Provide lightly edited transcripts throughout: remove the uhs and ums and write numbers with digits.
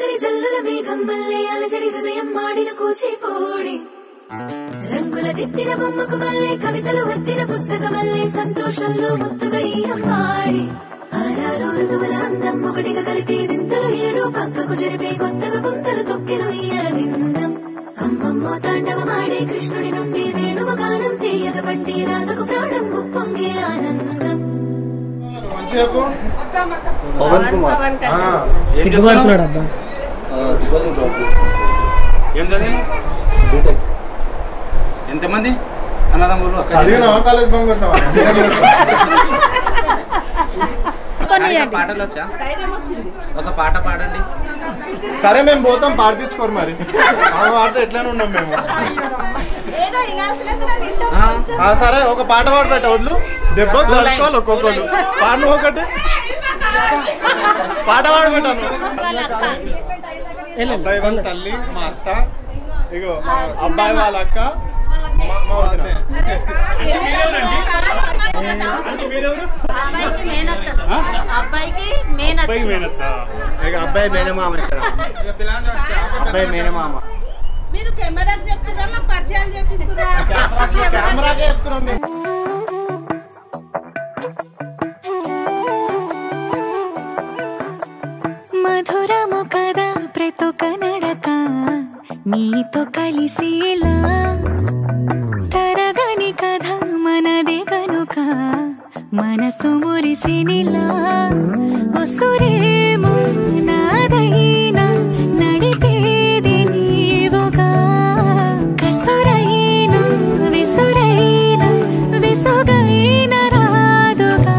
తొలకరి జల్లుల మేఘం మల్లె అలజడి హృదయం మాడిన కూచిపూడి రంగుల దిద్దిన బొమ్మకు మల్లె కవితలు వద్దిన పుస్తకమల్లె సంతోషంలో ముత్తుగా ఈ అమ్మాడి ఆరారు ఋతువుల అందం ఒకటిగా కలిపి వింతలు ఏడు పక్కకు జరిపే కొత్తగా పుంతలు తొక్కెను ఈ అరవిందం అమ్మమ్మో తాండవమాడే కృష్ణుడి నుండి వేణువ గానం తీయగ పట్టి రాధకు ప్రాణం ఉప్పొంగే ఆనందం. ఎంతమంది అన్నదమ్ములు పాటలు వచ్చా? ఒక పాట పాడండి. సరే మేము పోతాం, పాడిపించుకోరు మరి పాడితే ఎట్లానే ఉన్నాం మేము. సరే ఒక పాట పాడి పెట్ట వద్దు దెబ్బ తలుచుకోవాలి ఒక్కొక్కరు పాడు ఒకటి పాట పాడి పెట్టాను. అబ్బాయి వాళ్ళ తల్లి మా అత్త, ఇగో అబ్బాయి వాళ్ళ అక్క, అబ్బాయి మేనమామ, ఇక్కడ అబ్బాయి మేనమామ. మీరు కెమెరాకి చెప్తున్నారా పరిచయాలు చేపిస్తున్నారా? కెమెరాకే చెప్తున్నాం మేము. మధురము కదా ప్రతొక నడక నీతో కలిసేలా తరగని కథ మనదే కనుక మనసు మురిసినిలా ఉసురేమో నాదైనా నడిపేది నీవుగా కసురైనా విసురైనా విసుగైన రాదుగా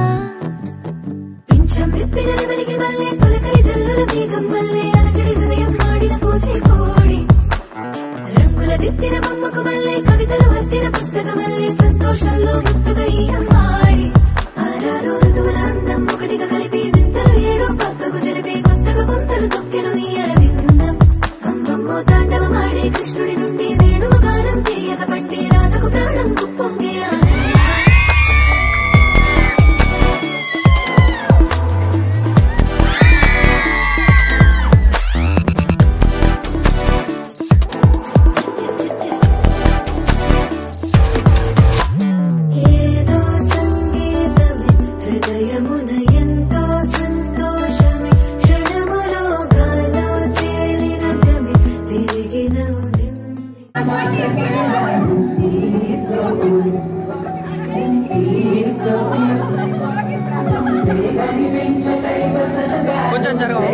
పింఛం విప్పిన వెలిగి మల్లె తొలకరి జల్లుల మేఘం మల్లె అలజడి హృదయం మాడిన కూచిపూడి రంగుల దిద్దిన బొమ్మకు మల్లె కవితలు వద్దిన పుస్తకమల్లె సంతోషంలో ముత్తుగా ఈ అమ్మాడి ఆరారు ఋతువుల అందం ఒకటిగా కలిపి వింతలు ఏడు పక్కకు జరిపే కొత్తగా పుంతలు తొక్కెను ఈ అరవిందం అమ్మమ్మో తాండవమాడే కృష్ణుడి నుండి వేణువ గానం తీయగ పట్టి రాధకు ప్రాణం ఉప్పొంగే కొంచెం జరగవు.